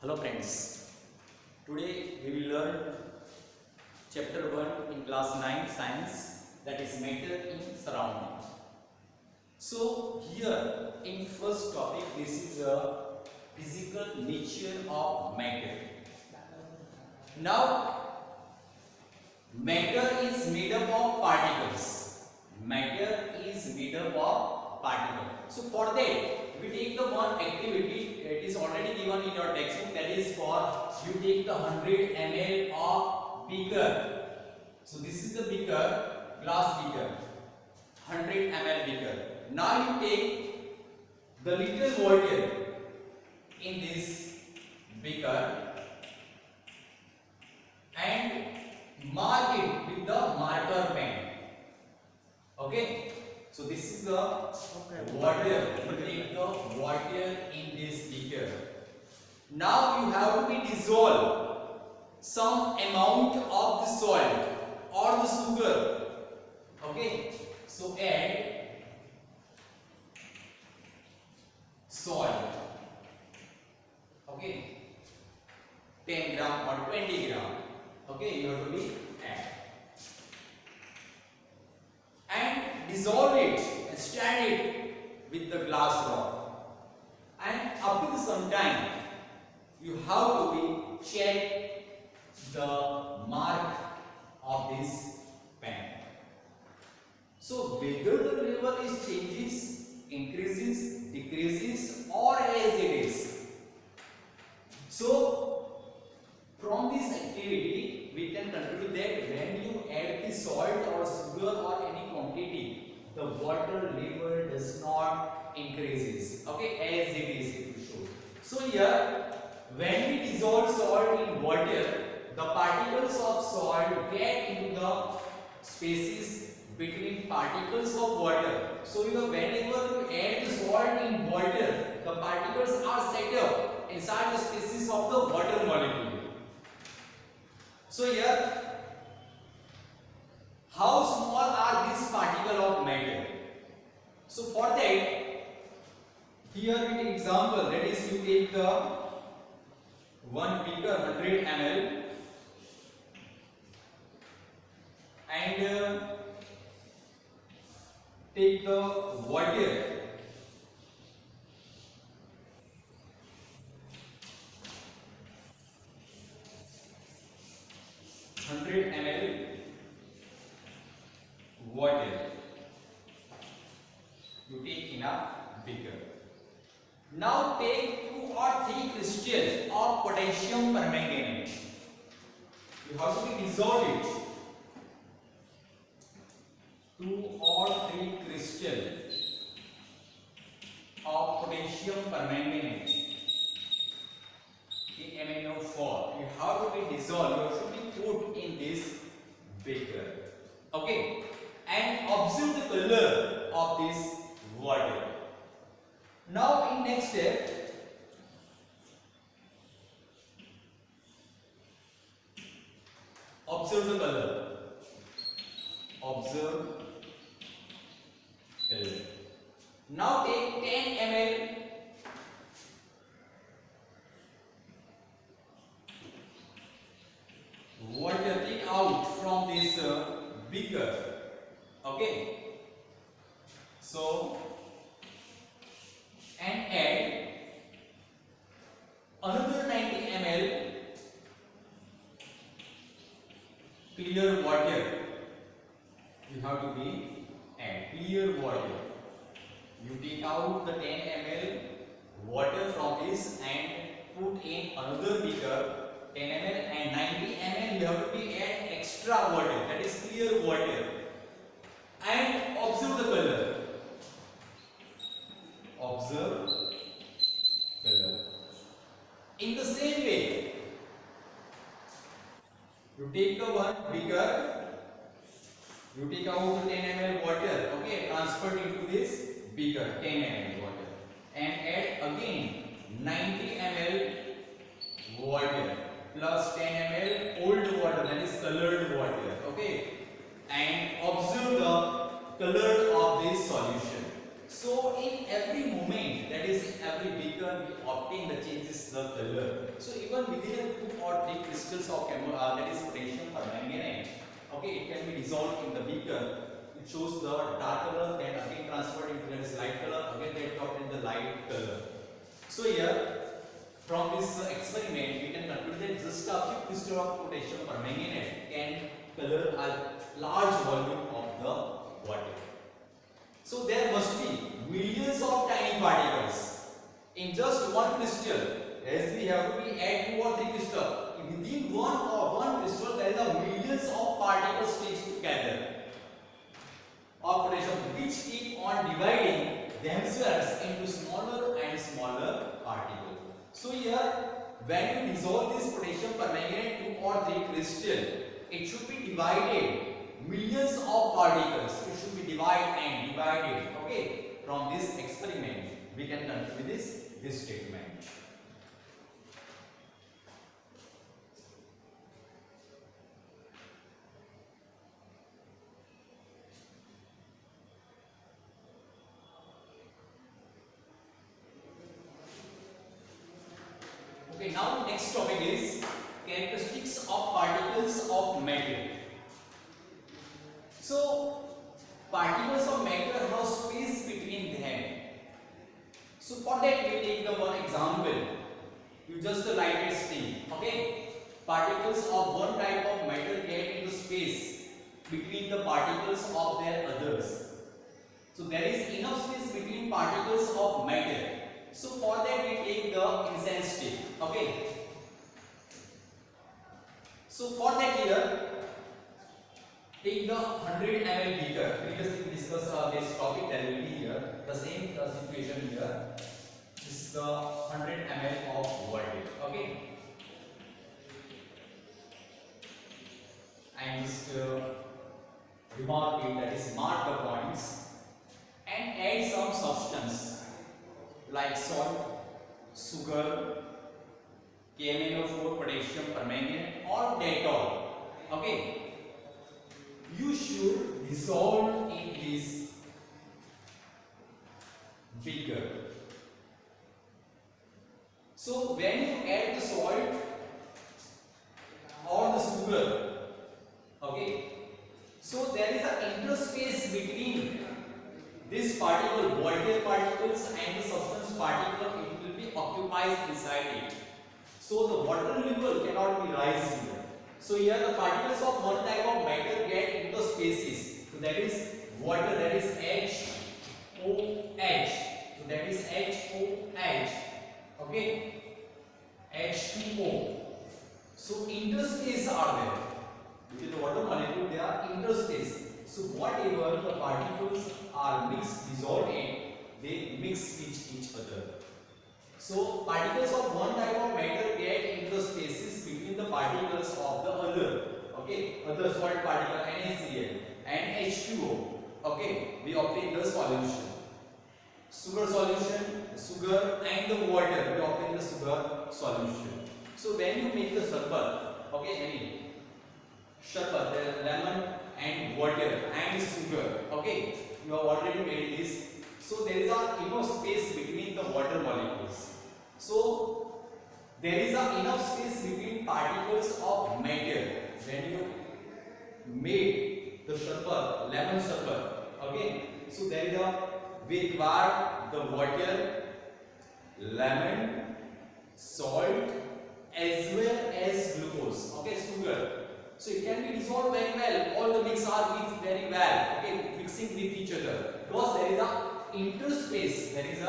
Hello friends, today we will learn chapter 1 in class 9 science, that is matter in surrounding. So here in first topic, this is a physical nature of matter. Now matter is made up of particles. Matter is made up of particles. So for that we take the one activity, it is already given in your textbook, that is for you take the 100 ml of beaker. So this is the beaker, glass beaker, 100 ml beaker. Now you take the little water in this beaker and mark it with the marker pen. Okay, so this is the water. You take the water in this beaker. Now you have to be dissolve some amount of the salt or the sugar. Okay, so add salt. Okay, 10 gram or 20 gram. Okay, you have to be add and dissolve it and stand it with the glass rod, and after some time you have to be check the mark of this pen. So whether the level is changes, increases, decreases, or as it is. So from this activity we can conclude that when you add the salt or sugar or any quantity, the water level does not increases. Okay, as it is it will show. So here when we dissolve salt in water, the particles of salt get into the spaces between particles of water. So whenever you add the salt in water, the particles are set up inside the spaces of the water molecule. So here, how small are these particles of matter? So for that, here we take example, that is you take the one beaker 100 ml and take the water . 100 ml water you take in a beaker. Now take 2 or 3 crystals of potassium permanganate. You have to dissolve it. 2 or 3 crystals of potassium permanganate in MnO4. You have to be dissolved. You should be put in this beaker. Okay, and observe the color of this water. Now in next step, observe the color. Observe color. Now take 10 ml water, take out from this beaker. Okay, so and add another 90 ml clear water. You have to be add clear water. You take out the 10 ml water from this and put in another beaker 10 ml, and 90 ml you have to be add extra water, that is clear water, and observe the color. Observe color. In the same way, you take the one beaker, you take out the 10 ml water, okay, transfer into this beaker 10 ml water, and add again 90 ml water plus 10 ml old water, that is colored water. Okay, and observe the color of this solution. So in every moment, that is in every beaker, we obtain obtain the changes the color. So even within 2 or 3 crystals of that is potassium permanganate, okay, it can be dissolved in the beaker. It shows the dark color, then again transferred into this light color, again they obtain the light color. So here from this experiment we can conclude that just a few crystals of potassium permanganate can color a large volume of the water. So there must be millions of tiny particles in just one crystal, as we have to be add 2 or 3 crystals. Within one crystal there is a millions of particles stitched together of potassium, which keep on dividing themselves into smaller and smaller particles. So here when you dissolve this potassium permanganate 2 or 3 crystal, it should be divided millions of particles. It should be divided. Okay, from this experiment we can conclude this statement. Okay, now next topic is characteristics of particles of matter. So particles of matter have space between them. So for that we take the one example. You just write it steam. Okay, particles of one type of matter get into space between the particles of their others. So there is enough space between particles of matter. So for that we take the incense stick. Okay. So for that here, take the 100 ml beaker. Previously we discussed this topic. There will be here the same situation here. This is the 100 ml of water. Okay. And just remark it, that is mark the points, and add some substance like salt, sugar, KMnO4, potassium permanganate, or Dettol. Okay, you should dissolve in this beaker. So when you add the salt or the sugar, okay, so there is an interspace between this particle, water particles, and the substance particle. It will be occupied inside it. So the water level cannot be rise here. So here the particles of one type of matter get into spaces. So that is water, that is HOH. So that is HOH. Okay, H2O. So interspace are there. With the water molecule, they are interspace. So whatever the particles are mixed, dissolved in, they mix with each other. So particles of one type of matter get into spaces between the particles of the other. Okay, other salt particle NaCl and H2O. Okay, we obtain the solution. Sugar solution, sugar and the water, we obtain the sugar solution. So when you make the sharbat, okay, any sharbat, the lemon and water and sugar, okay, you have already made this. So there is enough space between the water molecules. So there is enough space between particles of matter when you made the sharbat, lemon sharbat. Okay, so there is we require the water, lemon, salt, as well as glucose. Okay, sugar. So it can be dissolved very well. All the mix are with very well. Okay, mixing with each other. Because there is interspace. There is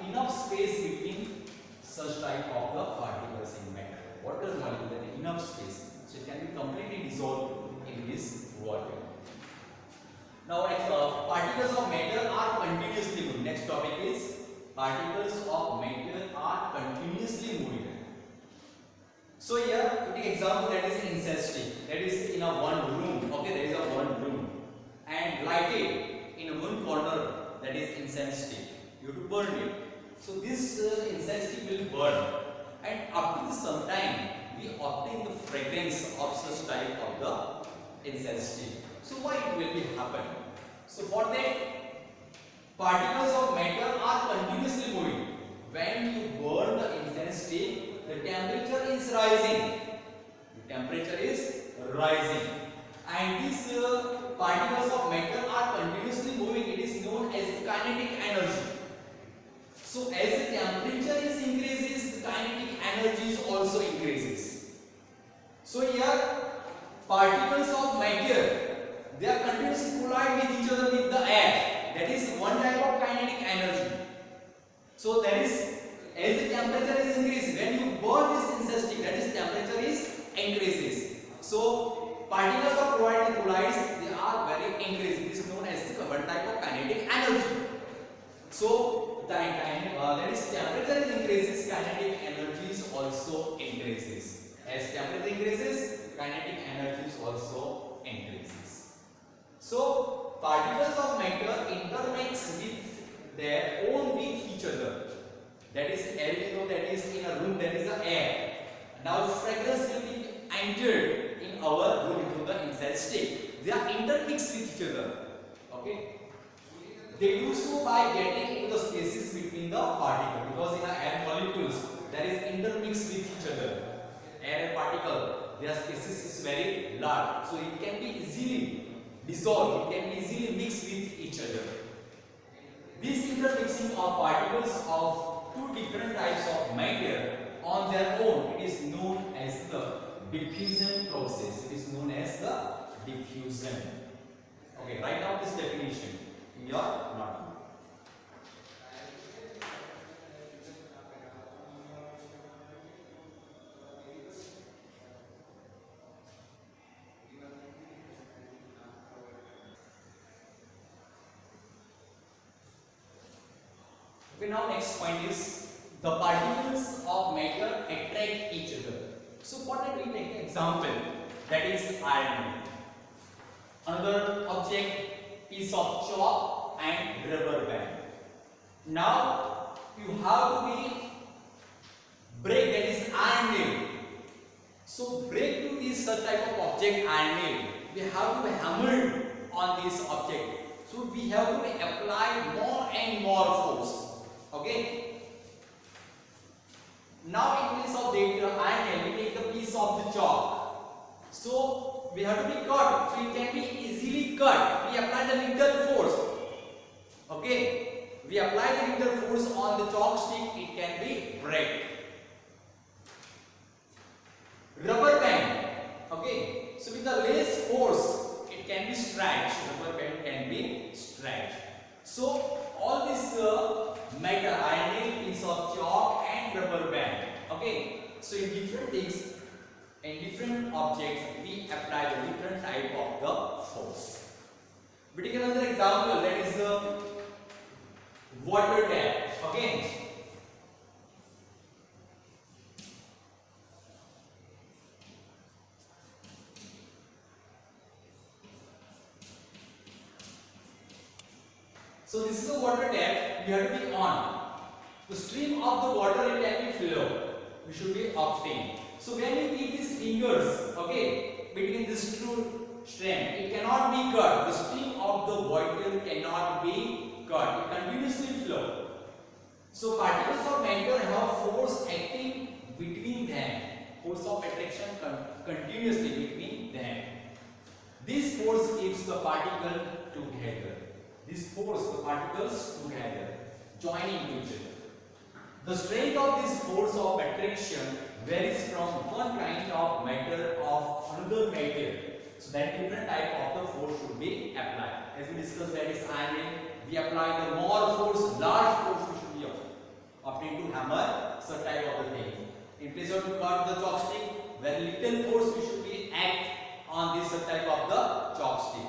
enough space between such type of the particles in matter. Water molecule, there is enough space. So it can be completely dissolved in this water. Now, particles of matter are continuously moving. Next topic is particles of matter are continuously moving. So here, to take example, that is incense stick. That is in a one room. Okay, there is a one room, and lighted in one corner. That is incense stick. You have to burn it. So this incense stick will burn, and after some time, we obtain the fragrance of such type of the incense stick. So why it will be happen? So for that, particles of matter are continuously moving. when you burn the incense stick, the temperature is rising. The temperature is rising, and these particles of matter are continuously moving. It is known as kinetic energy. So as the temperature is increases, the kinetic energy is also increases. So here particles of matter, they are continuously collide with each other with the air. That is one type of kinetic energy. So that is, as the temperature is increased, when you burn this incense stick, that is temperature is increases. So particles of collides, they are very increasing. This is known as the one type of kinetic energy. So that is temperature is increases, kinetic energy is also increases. As temperature increases, kinetic energy is also increases. So particles of matter intermix with their own with each other. That is air, you know, that is in a room, that is the air. Now fragrance will be entered in our room through the incense stick. They are intermixed with each other. Okay. They do so by getting into the spaces between the particles, because in the air molecules there is intermixed with each other. Air and particle, their spaces is very large, so it can be easily dissolved, it can be easily mixed with each other. This intermixing of particles of two different types of matter on their own, it is known as the diffusion process. It is known as the diffusion. Okay, write down this definition in your notebook. Okay, now next point is the particles of matter attract each other. So what did we take an example? That is iron. Another object, piece of chalk and rubber band. Now you have to be break, that is iron nail. So break to this such type of object iron nail. We have to be hammered on this object. So we have to apply more and more force. Okay. Now in place of the iron nail, we take the piece of the chalk. So we have to be cut. So it can be easily cut. We apply the little force. Okay. We apply the little force on the chalk stick. It can be break. Rubber band. Okay. So with the less force, it can be stretched. Rubber band can be stretched. So all this matter, iron nail, piece of chalk and rubber band. Okay. So in different things, in different objects, we apply the different type of the force. We take another example, that is the water tap. Okay. So this is a water tap, we have to be on. The stream of the water, it can be flow. We should be obtained. So when you keep these fingers, okay, between these two strands, it cannot be cut. The stream of the water cannot be cut. It continuously flow. So particles of matter have force acting between them. Force of attraction continuously between them. This force keeps the particle together. This force the particles together, joining to each other. The strength of this force of attraction varies from one kind of matter of another matter. So that different type of the force should be applied. As we discussed, that is iron, we apply the more force, large force we should be obtained to hammer such type of the thing. In place of to cut the chalk stick, very little force we should be act on this such type of the chalk stick.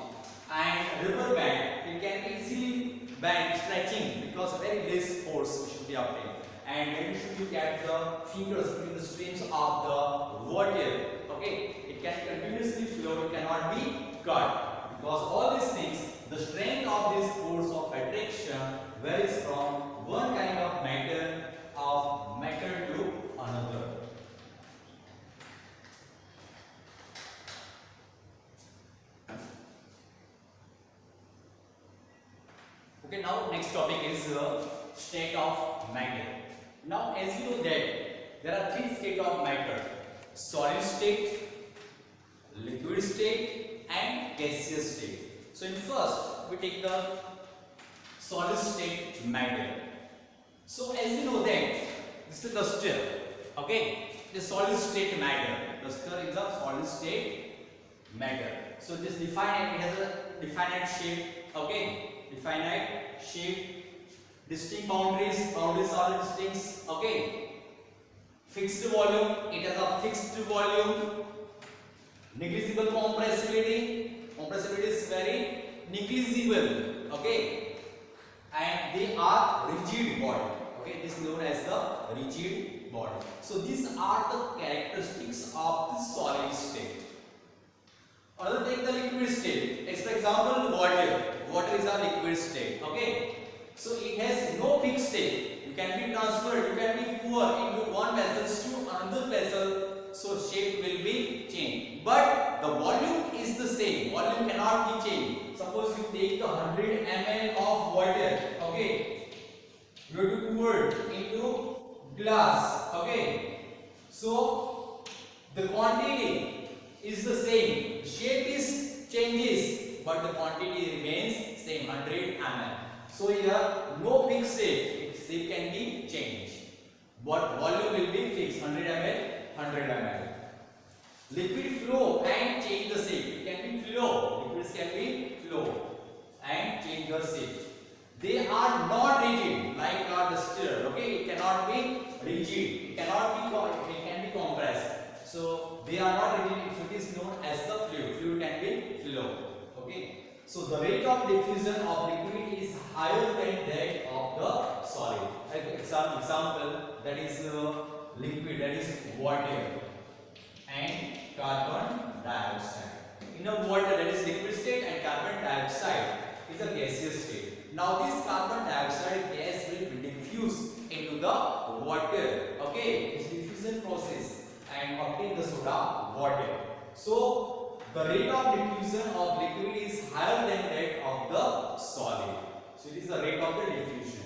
And rubber band, it can be easily bend, stretching, because very less force we should be obtained. And when you should look at the fingers between the streams of the water, okay, it can continuously flow, it cannot be cut. Because all these things, the strength of this force of attraction varies from one kind of matter to another. Okay, now next topic is state of matter. Now, as you know that there are three states of matter: solid state, liquid state, and gaseous state. So, in first, we take the solid state matter. So, as you know that this is the luster. Okay, the solid state matter. Luster is a solid state matter. So, this definite, it has a definite shape. Okay, definite shape. Distinct boundaries are distinct. Okay, fixed volume, it has a fixed volume. Negligible compressibility is very negligible. Okay, and they are rigid body. Okay, this is known as the rigid body. So these are the characteristics of the solid state. Another, take the liquid state. For example, water is a liquid state. Okay, so it has no fixed state. You can be transferred, you can be poured into one vessel to another vessel, so shape will be changed. But the volume is the same. Volume cannot be changed. Suppose you take the 100 ml of water. Okay, you have to pour into glass. Okay, so the quantity is the same. Shape is changes, but the quantity remains same, 100 ml. So here no fixed shape, shape can be changed, but volume will be fixed, 100 ml, 100 ml. Liquid flow and change the shape. It can be flow, liquids can be flow and change the shape. They are not rigid like our luster. Okay, it cannot be rigid, it can be compressed. So they are not rigid, so it is known as the fluid. Fluid can be flow. Okay. So the rate of diffusion of liquid is higher than that of the solid. Example, that is liquid, that is water and carbon dioxide. In a water, that is liquid state, and carbon dioxide is a gaseous state. Now this carbon dioxide gas will be diffused into the water. Okay, it's diffusion process and obtain the soda water. So the rate of diffusion of liquid is higher than that of the solid. So it is the rate of the diffusion.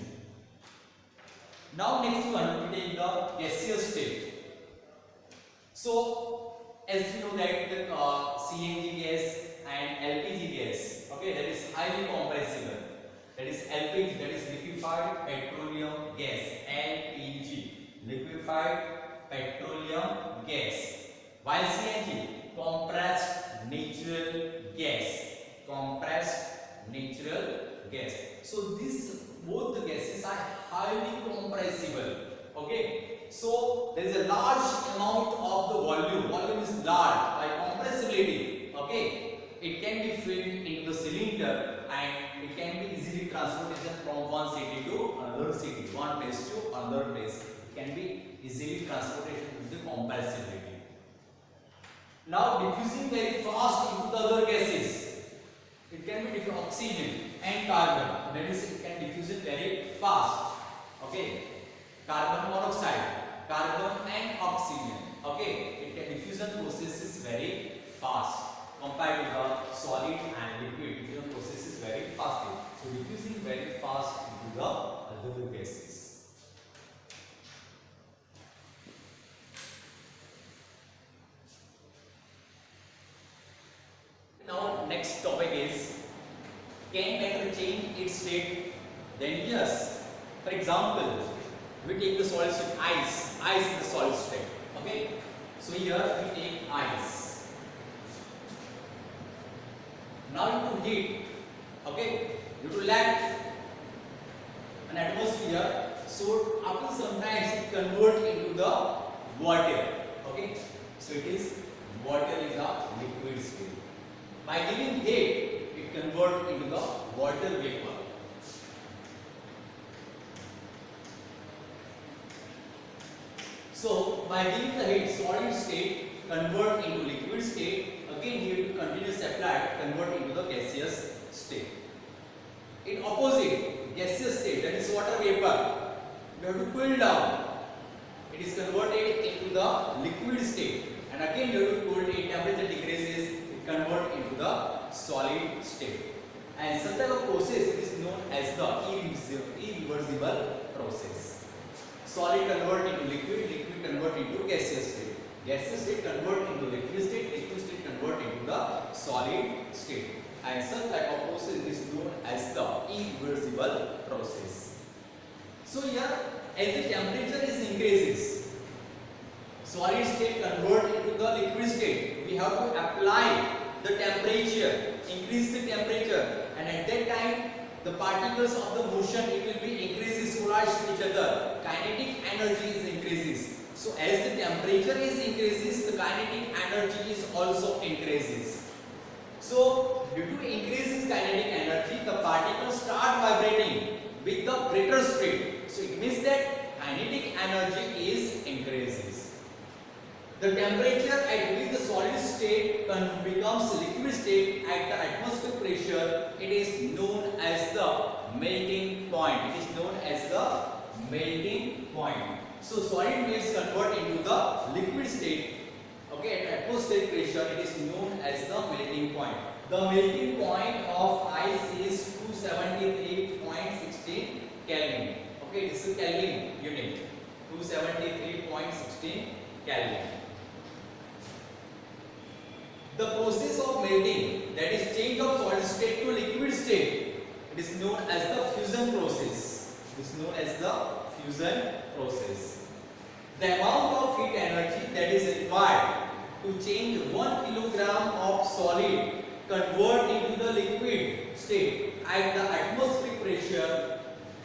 Now next one, we take the gaseous state. So as you know that the CNG gas and LPG gas, okay, that is highly compressible. That is LPG, that is liquefied petroleum gas. LPG, liquefied petroleum gas. While CNG, compressed natural gas. Compressed natural gas. So these both the gases are highly compressible. Okay, so there is a large amount of the volume. Volume is large by compressibility. Okay, it can be filled into the cylinder and it can be easily transported from one city to another city, one place to another place. It can be easily transported with the compressibility. Now diffusing very fast into the other gases. It can be different oxygen and carbon. That is, it can diffuse it very fast. Okay, carbon monoxide, carbon and oxygen. Okay, it can diffusion process is very fast compared to the solid and liquid. Diffusion process is very fast. So diffusing very fast into the other gases. Now next topic is, can matter change its state? Then yes. For example, we take the solid state ice. Ice is the solid state. Okay. So here we take ice. Now you to heat. Okay. You to left an atmosphere. So after some time it converts into the water. Okay. So it is water is a liquid state. By giving heat, it converts into the water vapor. So by giving the heat, solid state convert into liquid state. Again, heat continuous applied convert into the gaseous state. In opposite, gaseous state, that is water vapor, you have to cool down. It is converted into the liquid state, and again you have to cool it. Temperature decreases, it convert into the solid state. And such type of process is known as the irreversible process. solid convert into liquid, liquid convert into gaseous state, gaseous state convert into liquid state, liquid state convert into the solid state. And such type of process is known as the irreversible process. So here, as the temperature is increases, solid state convert into the liquid state. We have to apply the temperature, increase the temperature, and at that time the particles of the motion, it will be increases collide to each other. Kinetic energy is increases. So as the temperature is increases, the kinetic energy is also increases. So due to increase in kinetic energy, the particles start vibrating with the greater speed. So it means that kinetic energy is increases. The temperature at which the solid state becomes liquid state at the atmospheric pressure, it is known as the melting point. It is known as the melting point. So solid waves convert into the liquid state. Okay, at atmospheric pressure, it is known as the melting point. The melting point of ice is 273.16 Kelvin. Okay, this is Kelvin unit. 273.16 Kelvin. The process of melting, that is change of solid state to liquid state, it is known as the fusion process. It is known as the fusion process. The amount of heat energy that is required to change 1 kilogram of solid convert into the liquid state at the atmospheric pressure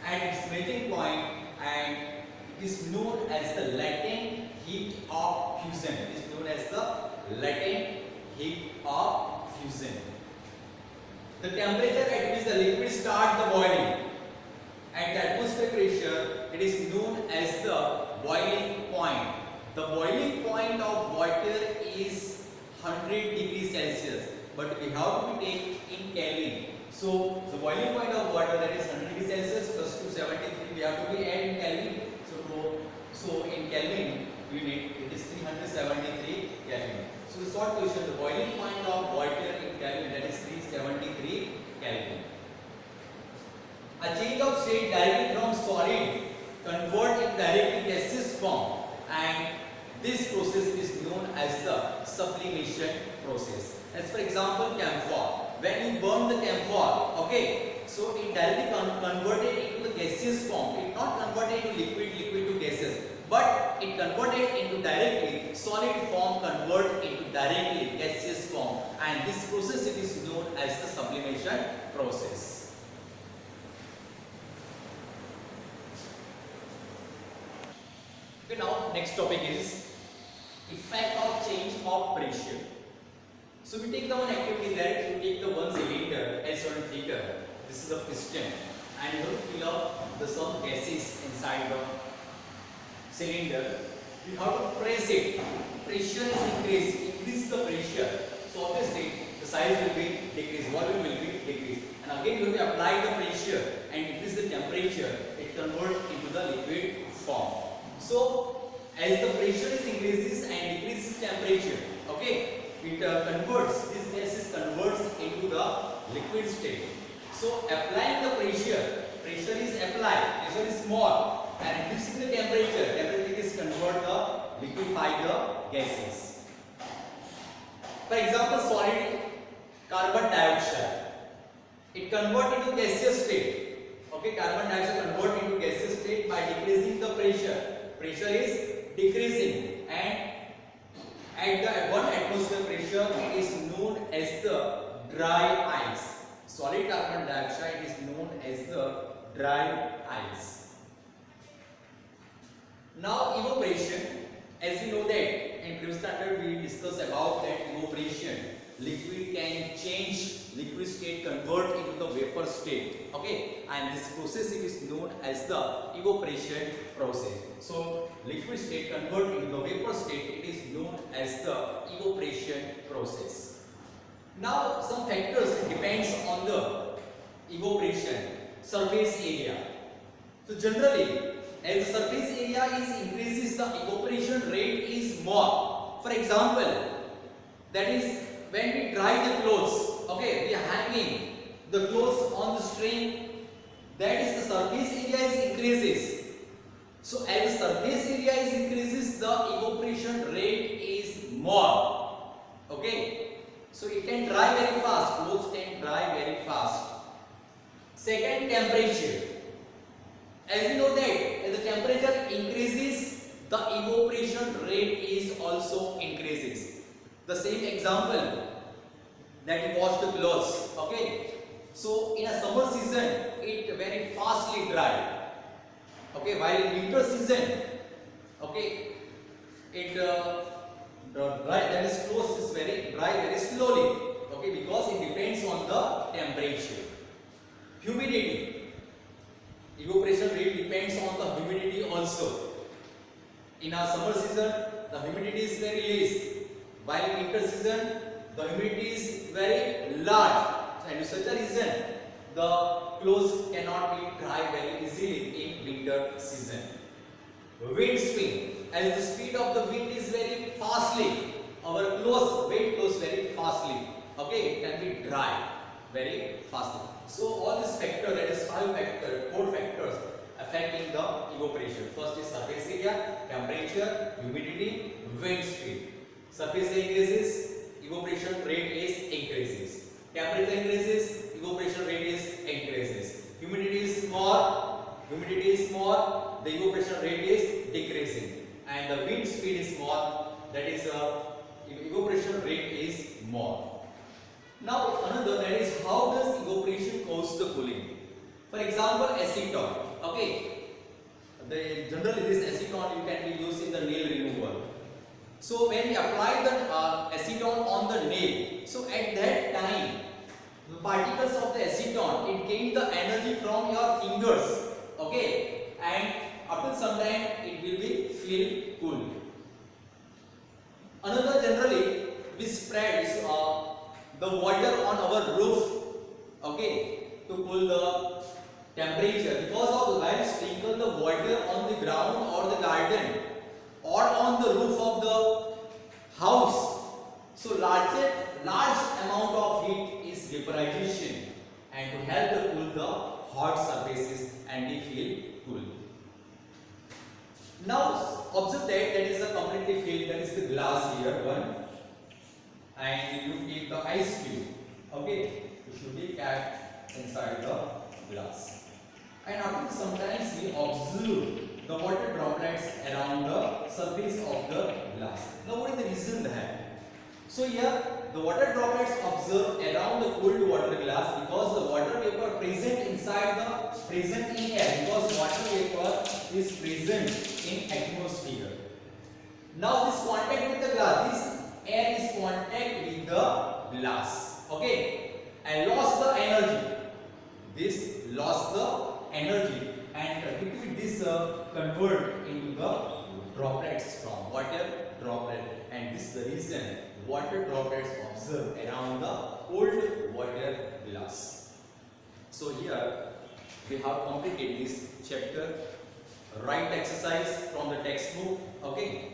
at its melting point, and it is known as the latent heat of fusion. It is known as the latent heat of fusion. The temperature at which the liquid starts the boiling at the atmospheric pressure, it is known as the boiling point. The boiling point of water is 100 degrees Celsius, but we have to take in Kelvin. So the boiling point of water, that is 100 degrees Celsius plus 273, we have to be add in Kelvin. So in Kelvin unit, it is 373 Kelvin. So the short question, the boiling point of water in Kelvin, that is 373 Kelvin. A change of state directly from solid convert it directly gaseous form, and this process is known as the sublimation process. As for example, camphor. When you burn the camphor, okay, so it directly converted into the gaseous form. It not converted into liquid to gaseous, but it converted into directly solid form, convert into directly gaseous form, and this process it is known as the sublimation process. Okay, now next topic is effect of change of pressure. So we take the one activity that we take the one cylinder as shown in figure. This is a piston, and you have to fill up the some gases inside the cylinder. You have to press it. Pressure is increase the pressure. So obviously the size will be decreased, volume will be decreased. And again you have to apply the pressure and increase the temperature. It converts into the liquid form. So as the pressure is increases and decreases temperature, okay, it converts, this gas converts into the liquid state. So applying the pressure is applied, pressure is small, and reducing the temperature is convert the liquefy the gases. For example, solid carbon dioxide, it convert into gaseous state. Okay, carbon dioxide convert into gaseous state by decreasing the pressure. Pressure is decreasing, and at the 1 atmosphere pressure, it is known as the dry ice. Solid carbon dioxide is known as the dry ice. Now evaporation, as you know that in previous standard we discussed about that evaporation. Liquid can change liquid state, convert into the vapor state. Okay, and this process it is known as the evaporation process. So liquid state convert into the vapor state, it is known as the evaporation process. Now some factors depends on the evaporation. Surface area. So generally, as the surface area is increases, the evaporation rate is more. For example, that is when we dry the clothes, okay, we are hanging the clothes on the string, that is the surface area is increases. So as the surface area is increases, the evaporation rate is more. Okay. So it can dry very fast. Clothes can dry very fast. Second, temperature. As we know that as the temperature increases, the evaporation rate is also increases. The same example that you wash the clothes. Okay. So in a summer season, it very fastly dry. Okay, while in winter season, okay, it dry, that is clothes is very dry very slowly. Okay, because it depends on the temperature. Humidity. Evaporation rate depends on the humidity also. In our summer season, the humidity is very less, while in winter season, the humidity is very large. And for such a reason, the clothes cannot be dry very easily in winter season. Wind speed. As the speed of the wind is very fastly, our clothes, wet clothes very fastly. Okay, it can be dry very fastly. So all these factors, that is four factors affecting the evaporation. First is surface area, temperature, humidity, wind speed. Surface area increases, evaporation rate is increases. Temperature increases, evaporation rate is increases. Humidity is more, the evaporation rate is decreasing. And the wind speed is more, that is evaporation rate is more. Now another, that is how does evaporation cause the cooling? For example, acetone. Okay, generally this acetone you can be used in the nail removal. So when we apply the acetone on the nail, so at that time the particles of the acetone, it gain the energy from your fingers. Okay, and after some time it will be feel cool. Another, generally we spread the water on our roof, okay, to cool the temperature, because of when you sprinkle the water on the ground or the garden or on the roof of the house, so large amount of heat is vaporization, and to help to cool the hot surfaces and we feel cool. Now observe that is a completely filled, that is the glass here one, and you keep the ice cube. Okay, it should be kept inside the glass. And after sometimes we observe the water droplets around the surface of the glass. Now what is the reason there? So here the water droplets observed around the cooled water glass because the water vapor present in air, because water vapor is present in atmosphere. Now this contact with the glass, this air is contact with the glass, okay, and lost the energy. This lost the energy, and liquid this convert into the droplets from water droplet, and this is the reason water droplets observed around the cold water glass. So here we have completed this chapter. Write exercise from the textbook. Okay.